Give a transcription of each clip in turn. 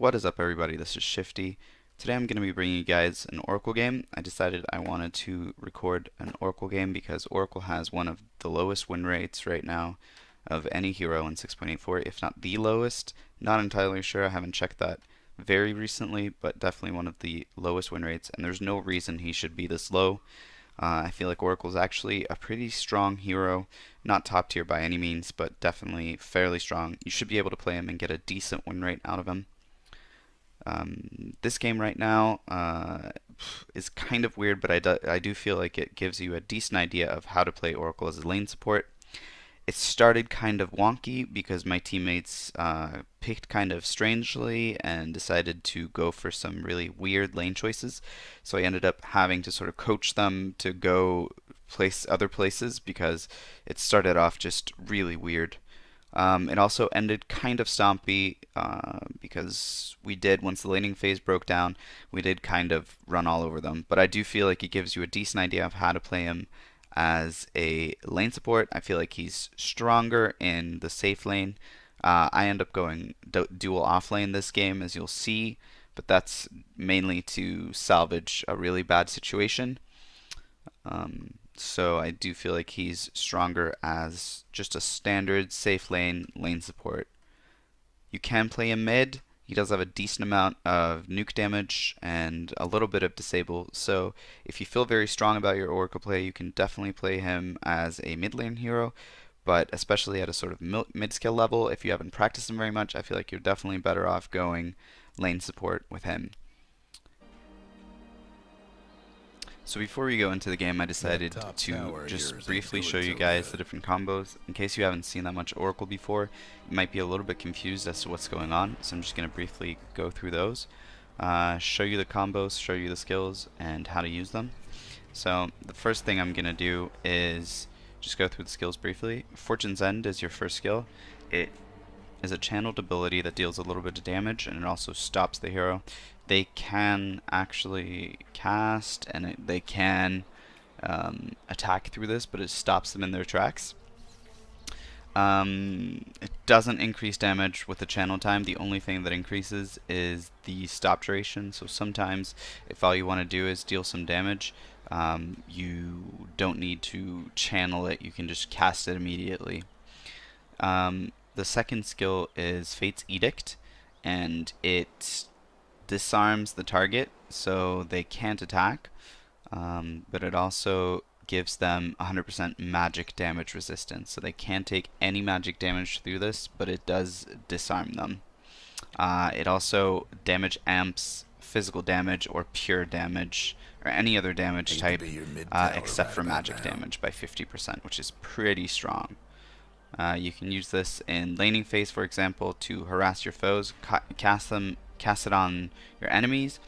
What is up, everybody? This is Shifty. Today I'm going to be bringing you guys an Oracle game. I decided I wanted to record an Oracle game because Oracle has one of the lowest win rates right now of any hero in 6.84, if not the lowest. Not entirely sure, I haven't checked that very recently, but definitely one of the lowest win rates, and there's no reason he should be this low. I feel like Oracle's actually a pretty strong hero, not top tier by any means, but definitely fairly strong. You should be able to play him and get a decent win rate out of him. This game right now is kind of weird, but I do feel like it gives you a decent idea of how to play Oracle as a lane support. It started kind of wonky because my teammates picked kind of strangely and decided to go for some really weird lane choices. So I ended up having to sort of coach them to go place other places because it started off just really weird. It also ended kind of stompy because once the laning phase broke down, we did kind of run all over them. But I do feel like it gives you a decent idea of how to play him as a lane support. I feel like he's stronger in the safe lane. I end up going dual off lane this game, as you'll see, but that's mainly to salvage a really bad situation. So I do feel like he's stronger as just a standard safe lane support. You can play him mid. He does have a decent amount of nuke damage and a little bit of disable. So if you feel very strong about your Oracle play, you can definitely play him as a mid lane hero. But especially at a sort of mid skill level, if you haven't practiced him very much, I feel like you're definitely better off going lane support with him. So before we go into the game, I decided to just briefly show you guys the different combos. In case you haven't seen that much Oracle before, you might be a little bit confused as to what's going on, so I'm just going to briefly go through those, show you the combos, show you the skills, and how to use them. So the first thing I'm going to do is just go through the skills briefly. Fortune's End is your first skill. It is a channeled ability that deals a little bit of damage, and it also stops the hero. They can actually cast and they can attack through this, but it stops them in their tracks. It doesn't increase damage with the channel time. The only thing that increases is the stop duration. So sometimes if all you want to do is deal some damage, you don't need to channel it. You can just cast it immediately. The second skill is Fate's Edict, and it disarms the target so they can't attack, but it also gives them 100% magic damage resistance, so they can't take any magic damage through this, but it does disarm them. It also damage amps physical damage or pure damage or any other damage type except for magic damage by 50%, which is pretty strong. You can use this in laning phase, for example, to harass your foes, cast it on your enemies,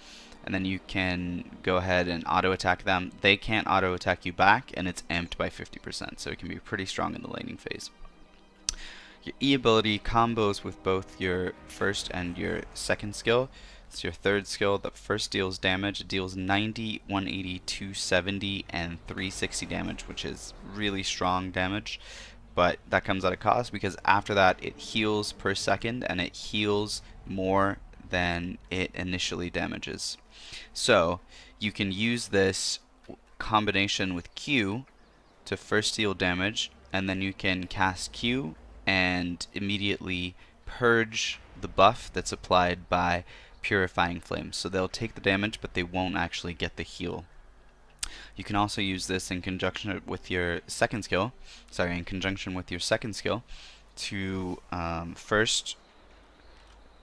and then you can go ahead and auto attack them. They can't auto attack you back, and it's amped by 50%, so it can be pretty strong in the laning phase. Your E ability combos with both your first and your second skill. It's your third skill that first deals damage. It deals 90, 180, 270, and 360 damage, which is really strong damage. But that comes at a cost because after that it heals per second, and it heals more than it initially damages. So you can use this combination with Q to first deal damage, and then you can cast Q and immediately purge the buff that's applied by Purifying Flame. So they'll take the damage, but they won't actually get the heal. You can also use this in conjunction with your second skill, to first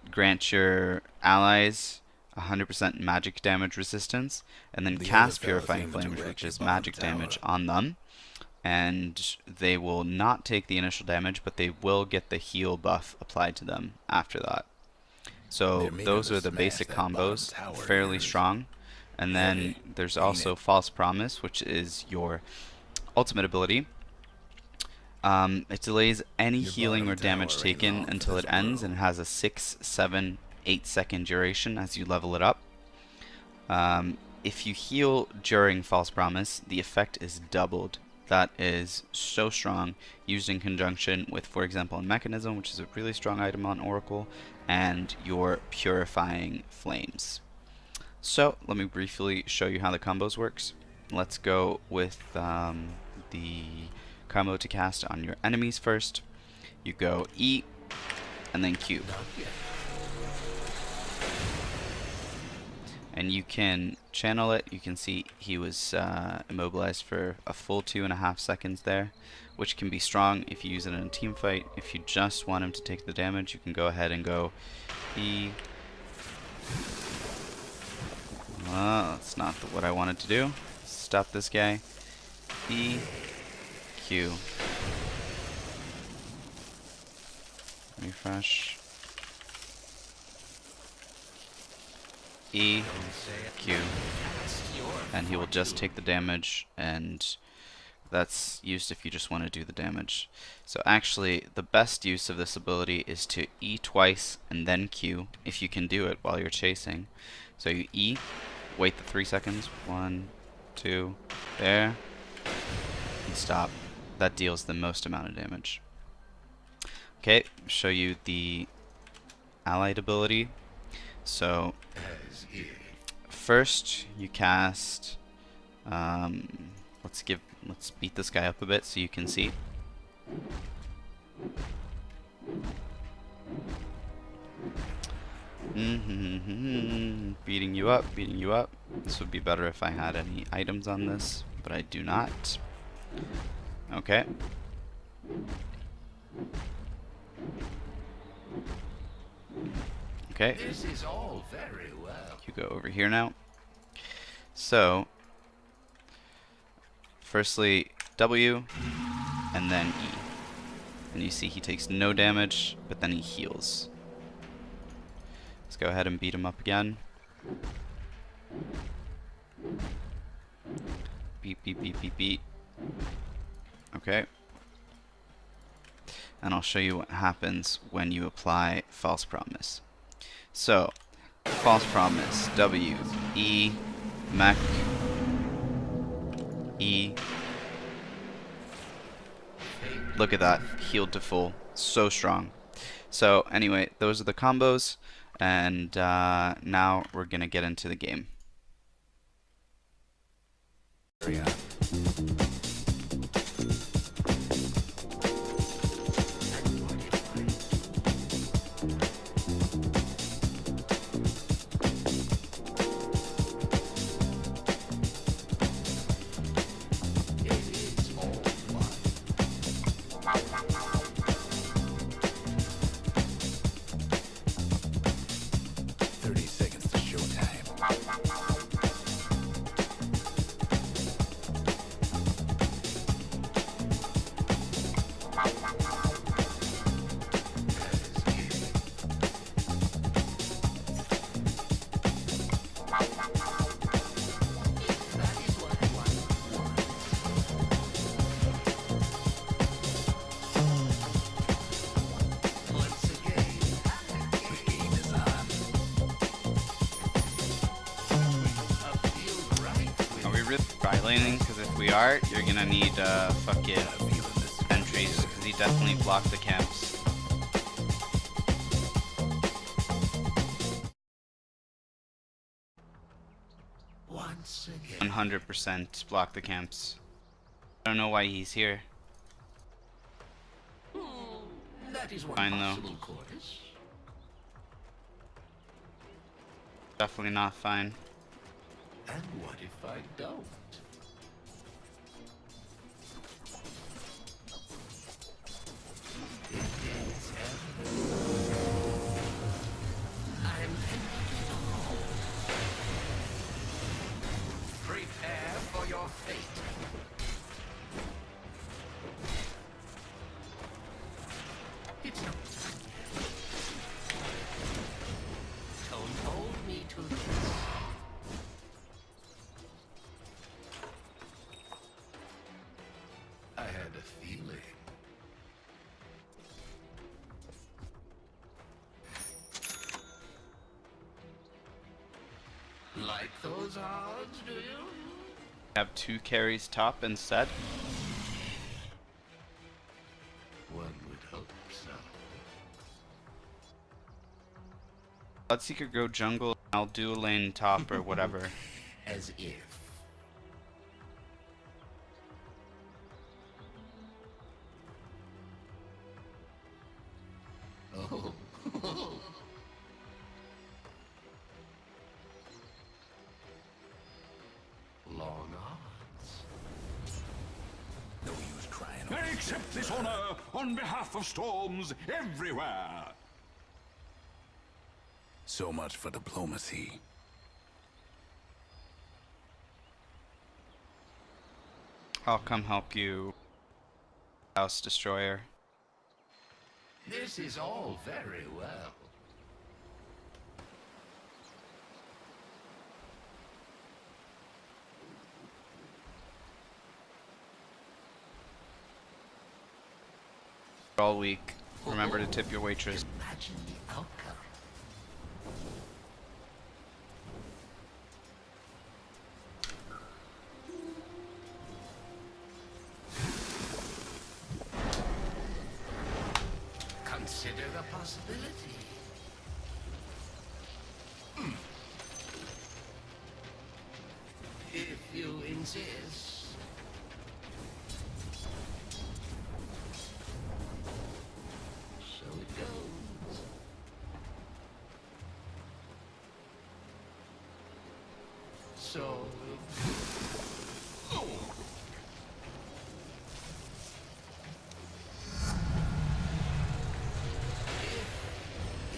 grant your allies 100% magic damage resistance, and then cast Purifying Flame, which is magic damage, on them. And they will not take the initial damage, but they will get the heal buff applied to them after that. So those are the basic combos, fairly strong. And then there's also False Promise, which is your ultimate ability. It delays any healing or damage taken until it ends, and it has a 6, 7, 8 second duration as you level it up. If you heal during False Promise, the effect is doubled. that is so strong, used in conjunction with, for example, a mechanism, which is a really strong item on Oracle, and your purifying flames. So let me briefly show you how the combos works. Let's go with the combo to cast on your enemies first. You go E and then Q. And you can channel it. You can see he was immobilized for a full 2.5 seconds there, which can be strong if you use it in a team fight. If you just want him to take the damage, you can go ahead and go E. That's not what I wanted to do. Stop this guy. E, Q. Refresh. E, Q. And he will just take the damage, and that's used if you just want to do the damage. So actually, the best use of this ability is to E twice and then Q, if you can do it while you're chasing. So you E, wait the 3 seconds, 1, 2, there, and stop. That deals the most amount of damage. Okay, show you the allied ability. So first you cast, let's beat this guy up a bit so you can see. Beating you up, beating you up. This would be better if I had any items on this, but I do not. Okay. Okay. This is all very well. You go over here now. So, firstly W, and then E. And you see he takes no damage, but then he heals. Let's go ahead and beat him up again. Beat, beat, beat, beat, beat. Okay. And I'll show you what happens when you apply False Promise. So, False Promise, W, E, mech, E. Look at that, healed to full, so strong. So anyway, those are the combos, and now we're gonna get into the game. Yeah. Laning, because if we are, you're gonna need fucking entries, because he definitely blocked the camps. 100% block the camps. I don't know why he's here. That is fine though. Definitely not fine. And what if I don't? Prepare for your fate. It's not time. Don't hold me to this. I had a feeling. Like those odds, do you? Have 2 carries top and set. Bloodseeker go jungle. I'll do a lane top or whatever. As if. Oh. Long odds. No use crying. I accept this honor on behalf of storms everywhere. So much for diplomacy. I'll come help you, House Destroyer. This is all very well. All week. Remember to tip your waitress. Imagine the outcome. Consider the possibility. If you insist. So it goes. So.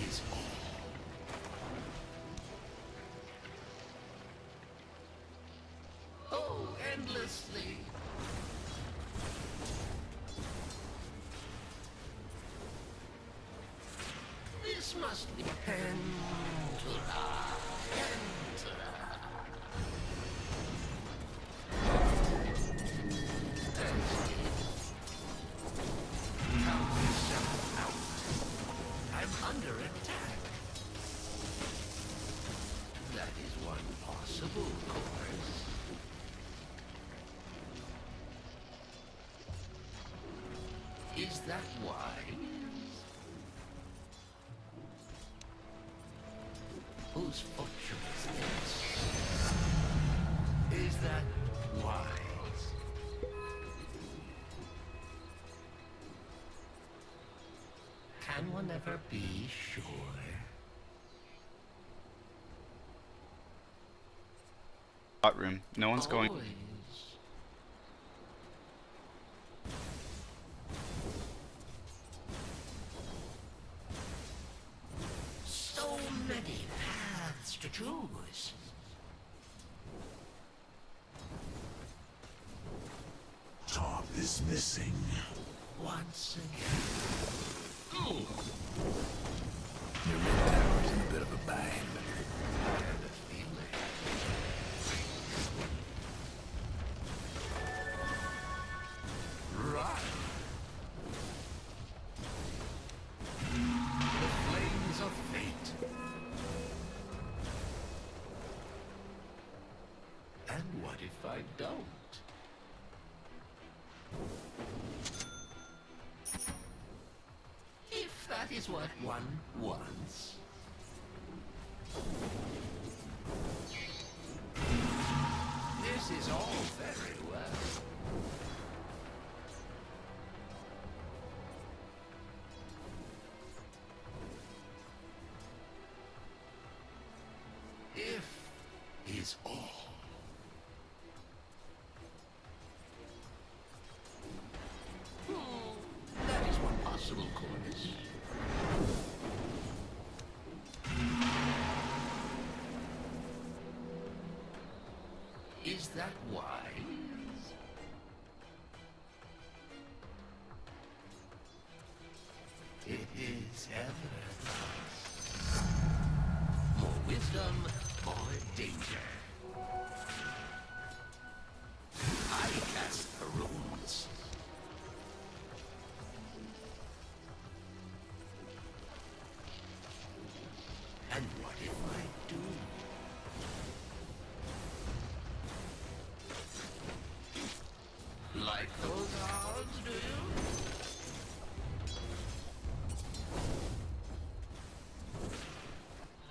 Is all. Oh, endlessly. This must be Pendula. I'm under attack. That is one possible course. Is that wise? Whose fortune is this? Is that wise? Can one ever be sure? Hot room. No one's going. Always. So many paths to choose. Top is missing. Once again. Your mid tower's in a bit of a bind. I have a feeling. Right. The flames of fate. And what if I don't? If that is what one wants. This is all very well. If is all. That is one possible course. Is that wise? It is ever thus. More wisdom, more danger. I cast the runes. And what if I do? Like those odds, do you?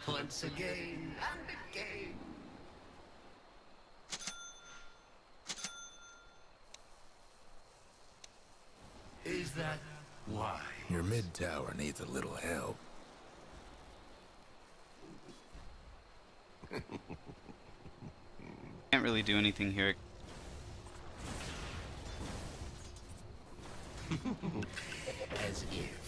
Once again and again. Is that why? Your mid tower needs a little help. Can't really do anything here. As if.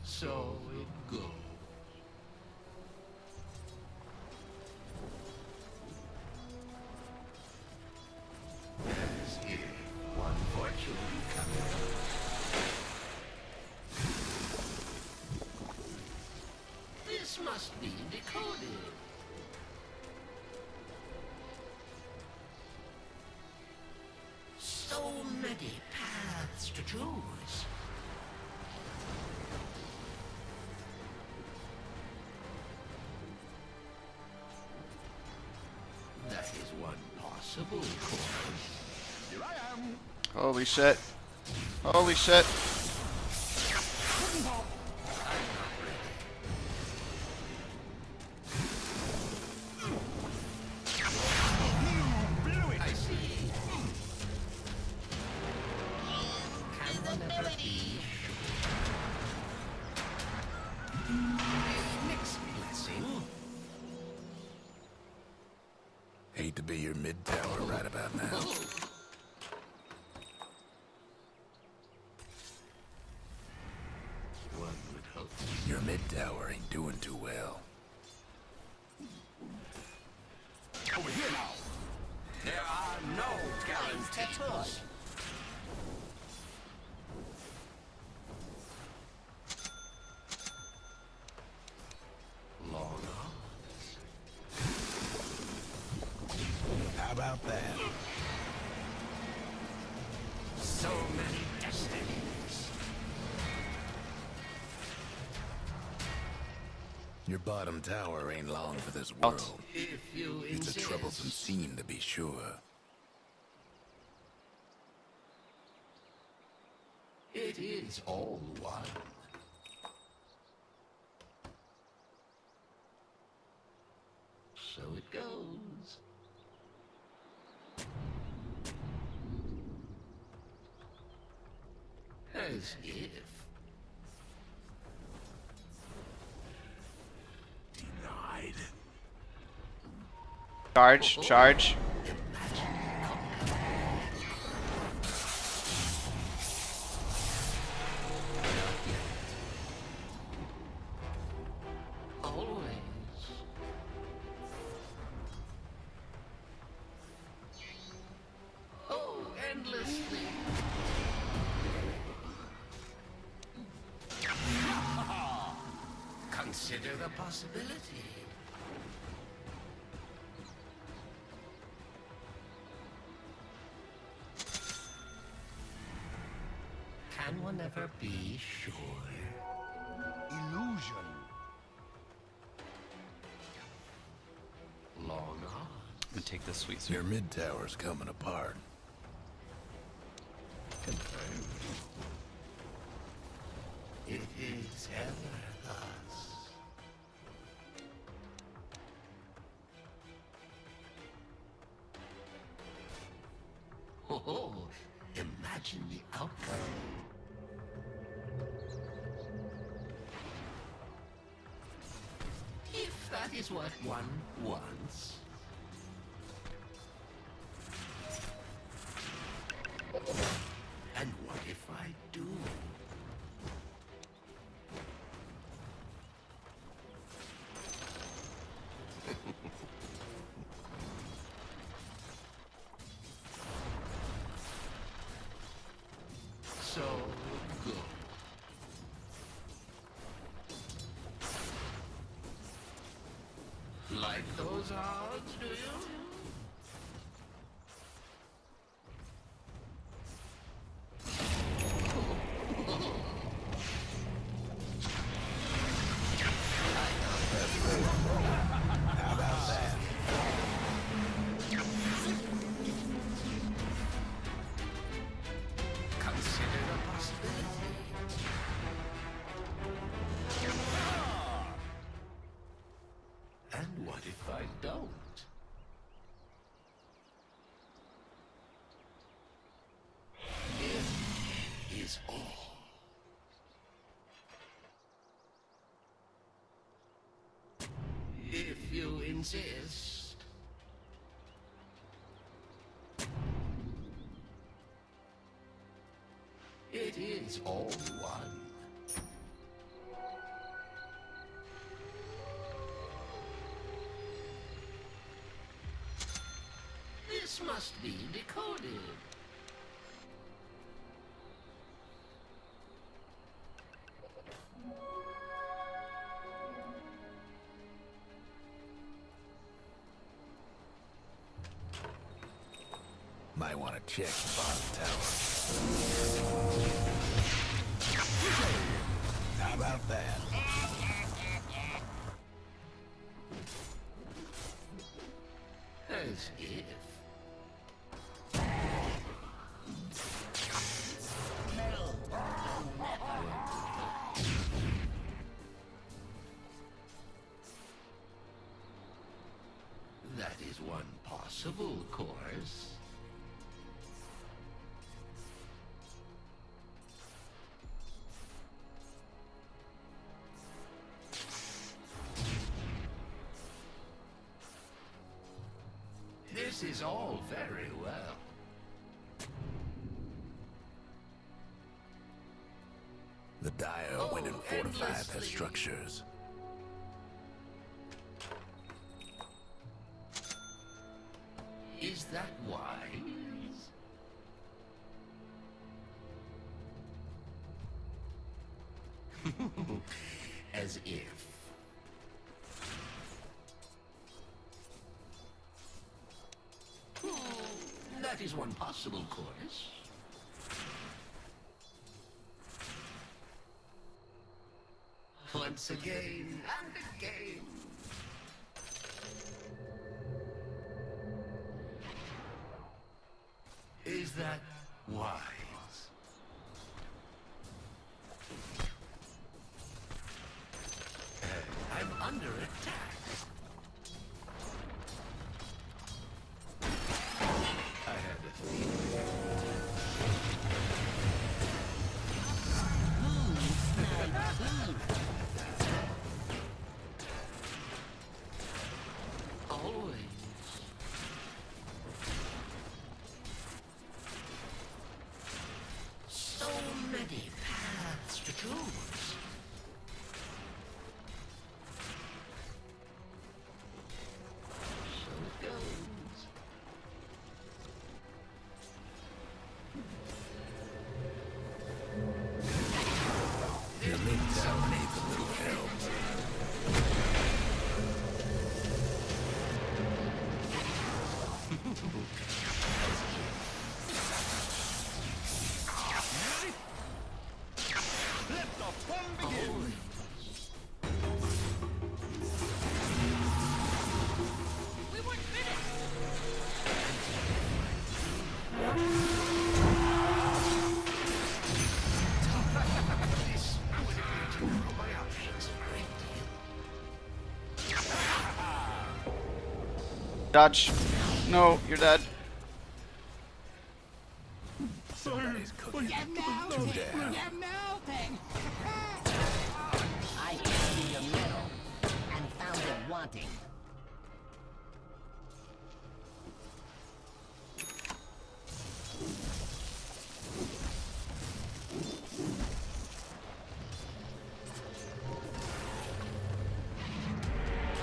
So it goes. As if one fortune coming. This must be decoded. So many paths to choose. That is one possible course. Here I am. Holy shit. Holy shit. I see. Can one ever be sure? A mixed blessing. Hate to be your mid tower right about now. One would hope. Your mid tower ain't doing too well. Over here now. There are no guarantees. Long arms. How about that? So many destinies. Your bottom tower ain't long for this world. If you It's a insist. troublesome scene, to be sure. It is all one. So it goes. As if. Denied. Charge, charge. Always. Oh, endlessly. Consider the possibility. Can one ever be sure? Illusion. Long on. I'm gonna take this sweet Your sweet. mid tower's coming apart. Confirmed. It is ever thus. Oh, imagine the outcome. If that is what one wants. And what if I do? So good. Like those odds, do you? is all. If you insist. It is all one. This must be decoded. Might want to check the bottom tower. How about that? As if. That is one possible course. This is all very well. The Dire, when in fortified, has endlessly. structures. Is that wise? As if. That is one possible course. Once again and again. Is that wise? I'm under attack. I had a feeling. Always. So many paths to choose. So it goes. Your mid tower needs a little help. This would improve my options a great deal. Dodge. No, you're dead. Somebody's cooking. You're Two melting! down. You're melting! I emptied your middle and found it wanting.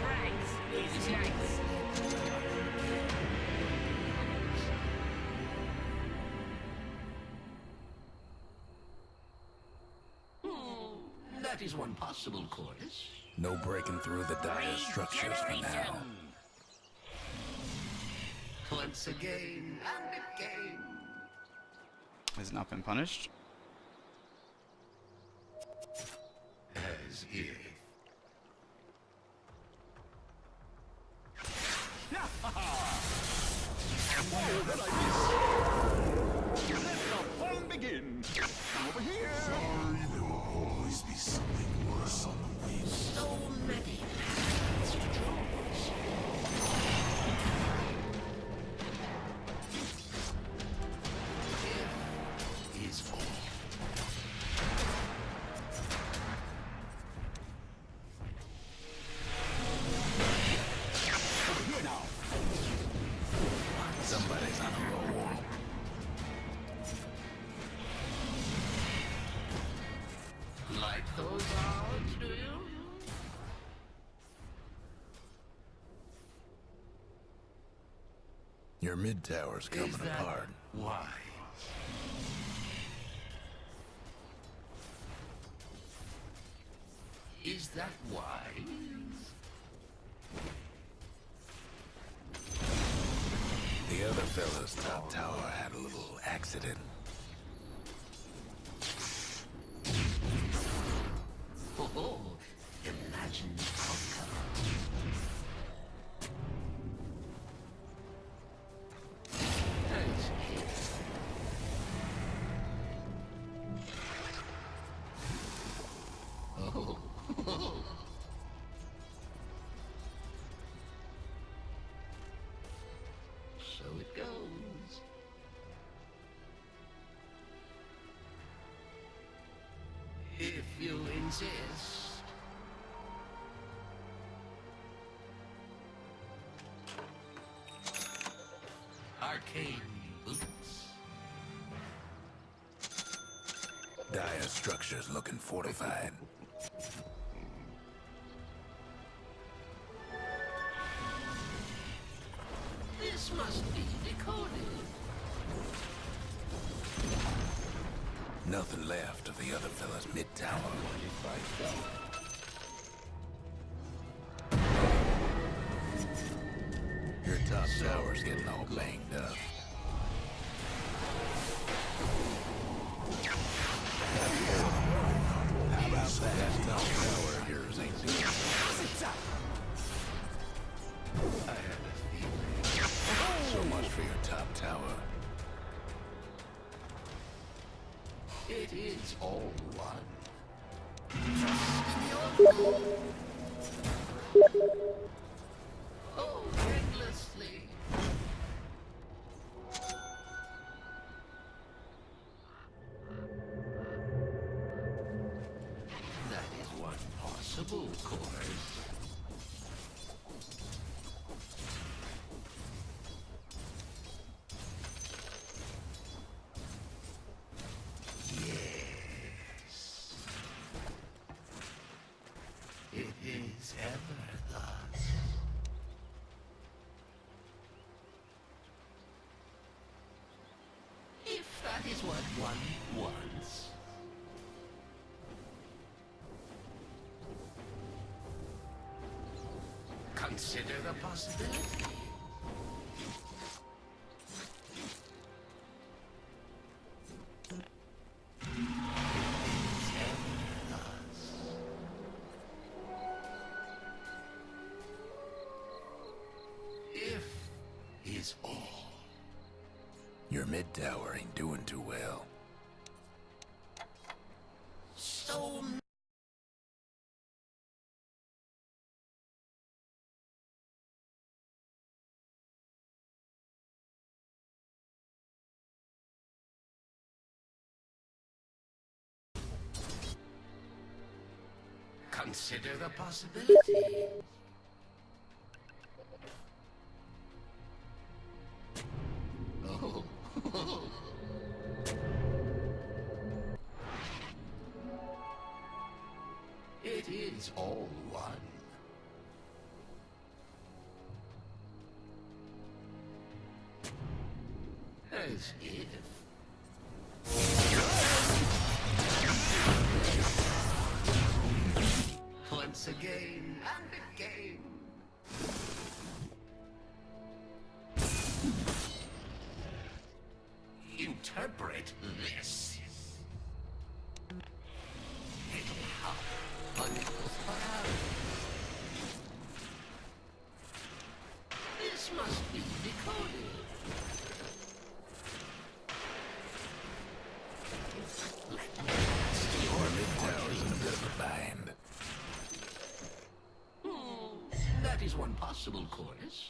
Thanks. It's nice. That is one possible course. No breaking through the Dire structures for now. Once again and again. Has not been punished. As if. Let the fun begin. Over here. There will always be something worse on the way. So many paths to choose. If is all. Your mid tower's coming apart. Why? Is that wise? The other fella's top tower had a little accident. Oh, imagine the outcome. Oh. So it goes. If you insist. Arcane boots. Dire structures looking fortified. This must be decoded. Nothing left of the other fella's mid tower. Your top tower's getting all banged up. How about that? Top tower of yours ain't doing it. I had a feeling. So much for your top tower. It is all one. Trust in your oh, endlessly. That is one possible course. Yes. It is ever thus. If that is what one wants. Consider the possibility. If is all. Your mid tower ain't doing too well. So consider the possibility. Oh. It is all one. As if. Once again and again. Interpret this. How unfair. This must be decoded. Let me ask Your your mid tower's in a bit of a bind. That is one possible course.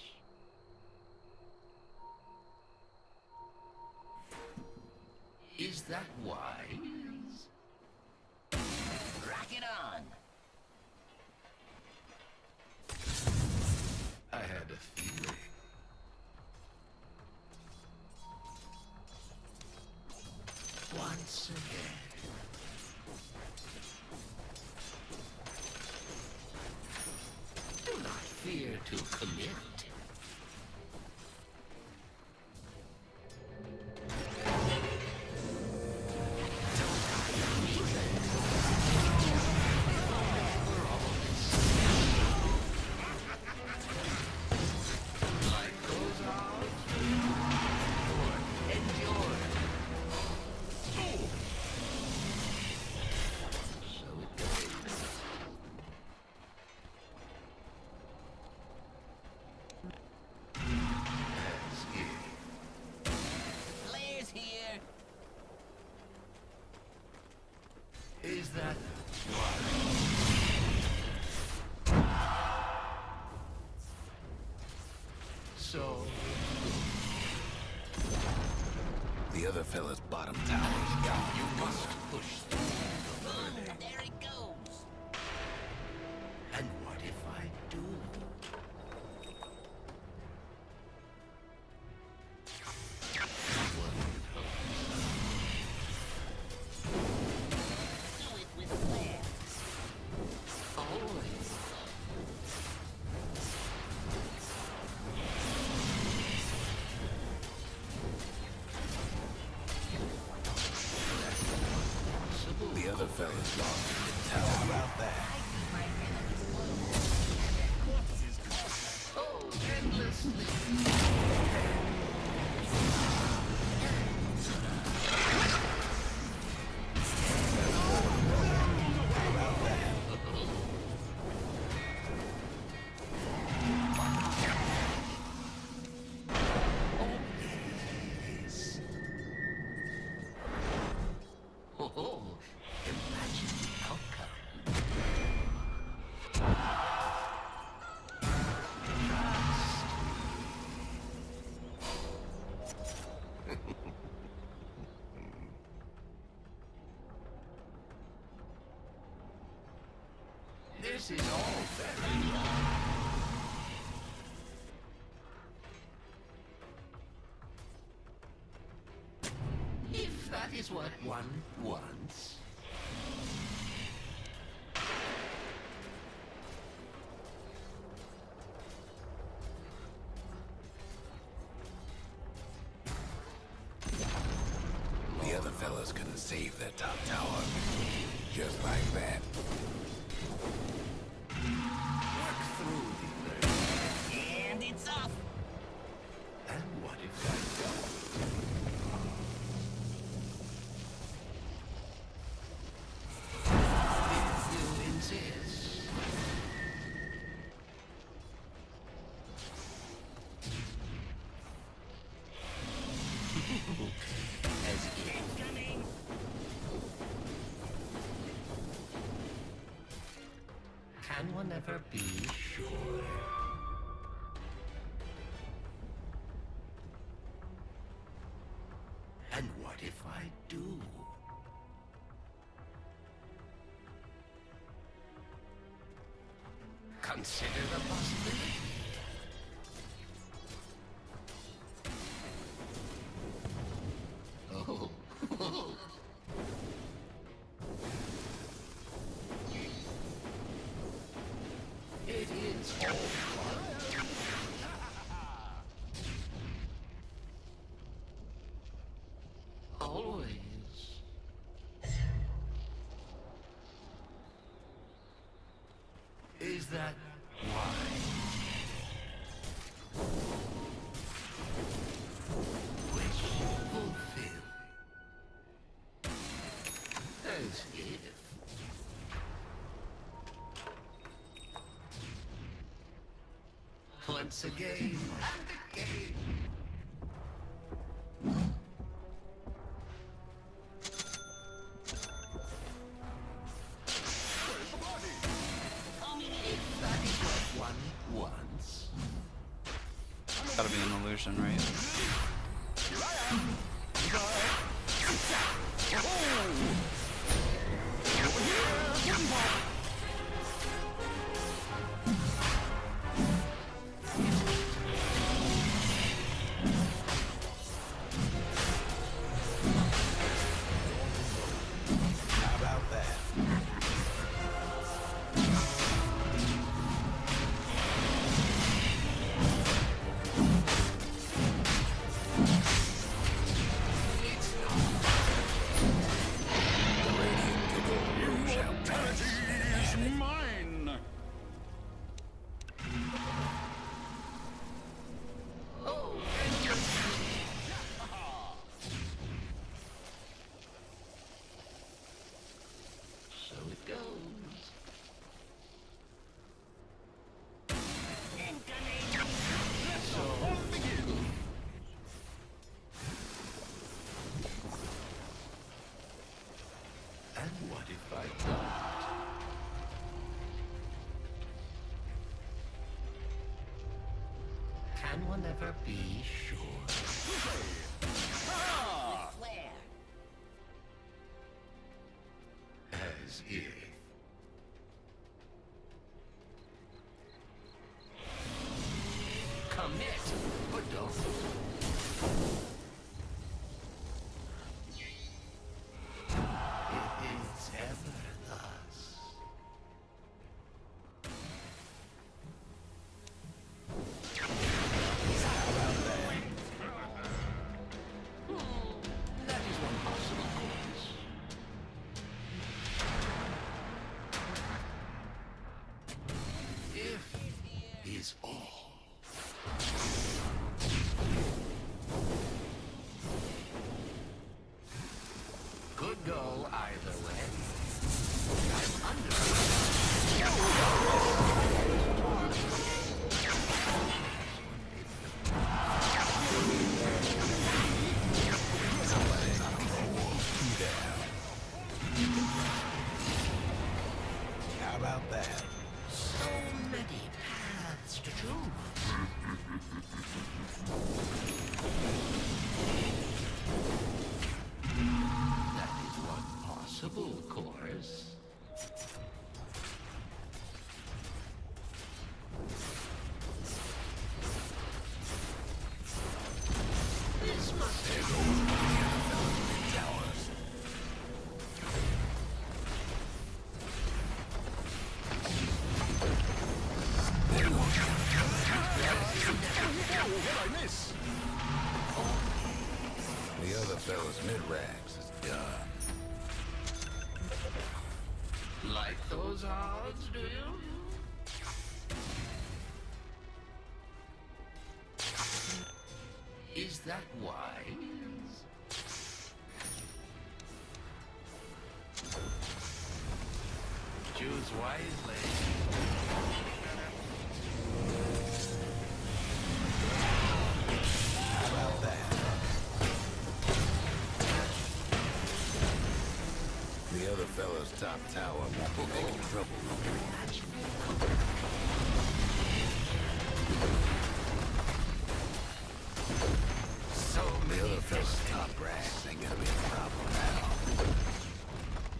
Is that wise? Rock it on. I had a feeling. Once again. Do not fear to commit. that so? The other fella's bottom tower's gone. You must push through. There it goes. And what if I do? Do it with flair. Always. The other fella's lost in the tower. How about that? Oh, endlessly. Oh, imagine the outcome. This is all very if that is what one wants. The other fellas couldn't save that top tower. Just like that. Work through the earth. And it's off. And what if I don't? If you insist. As if Coming. can one ever be sure? And what if I do? Consider the possibility. Oh. It is all fire. Always. Is that why? Wish fulfilled. As if. Once again and again. If that is what one wants. Gotta be an illusion, right? How about that? It's not. Can one ever be sure? Flare. As if. Commit or don't. It is ever thus. That is one possible course. If is all. Could go either way. I'm under. How about that? So many paths to choose. That is one possible course. This must The other fella's mid-ranks is done. like those odds, do you? Is that wise? Choose wisely. How about that? The other fella's top tower won't be making trouble. So The many other fella's top ranks ain't gonna be a problem now.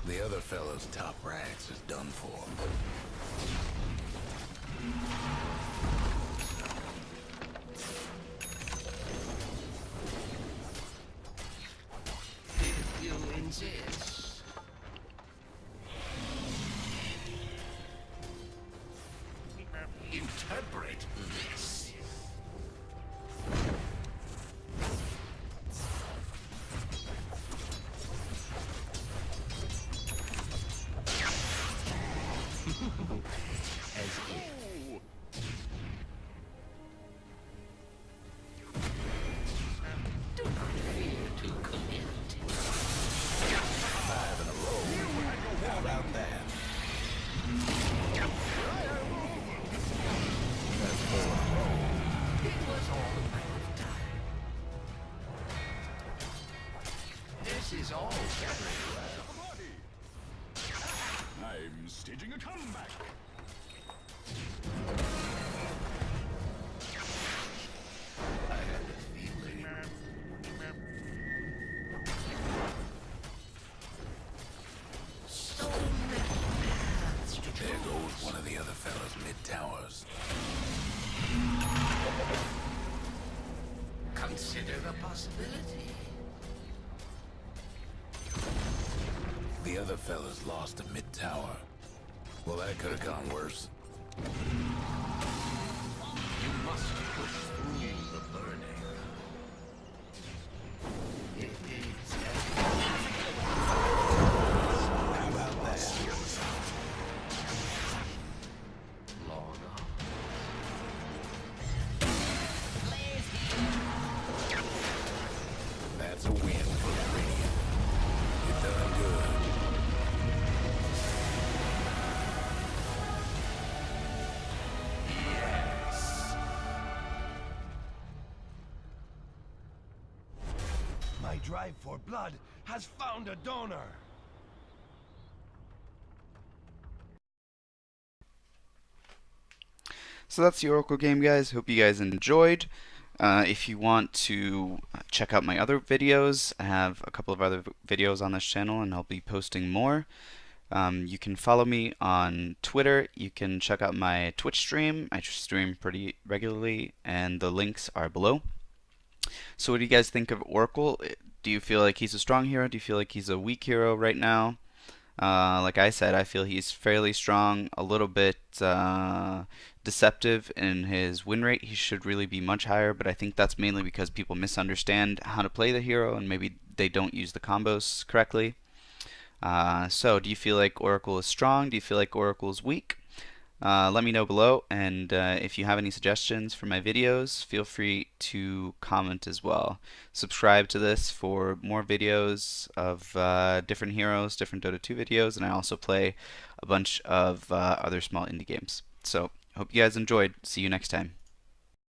The other fella's top ranks is done for. if you insist. Interpret this. As if. Do not fear to commit. Five in a row. How about that? That's four in a row. It was all a matter of time. This is all very well. I'm staging a comeback. I had a feeling. So many paths to There choose. goes one of the other fella's mid-towers. Consider the possibility. The other fella's lost a mid-tower. Well, that could have gone worse. You must push through the burning. It is How about that? long on. That's a win for the Radiant. You done good. Yes. My drive for blood has found a donor. So that's the Oracle game, guys. Hope you guys enjoyed. If you want to check out my other videos, I have a couple of other videos on this channel, and I'll be posting more. You can follow me on Twitter. You can check out my Twitch stream. I stream pretty regularly, and the links are below. So what do you guys think of Oracle? Do you feel like he's a strong hero? Do you feel like he's a weak hero right now? Like I said, I feel he's fairly strong, a little bit deceptive in his win rate. He should really be much higher, but I think that's mainly because people misunderstand how to play the hero and maybe they don't use the combos correctly. So, do you feel like Oracle is strong? Do you feel like Oracle is weak? Let me know below, and if you have any suggestions for my videos, feel free to comment as well. Subscribe to this for more videos of different heroes, different Dota 2 videos, and I also play a bunch of other small indie games. So, hope you guys enjoyed. See you next time.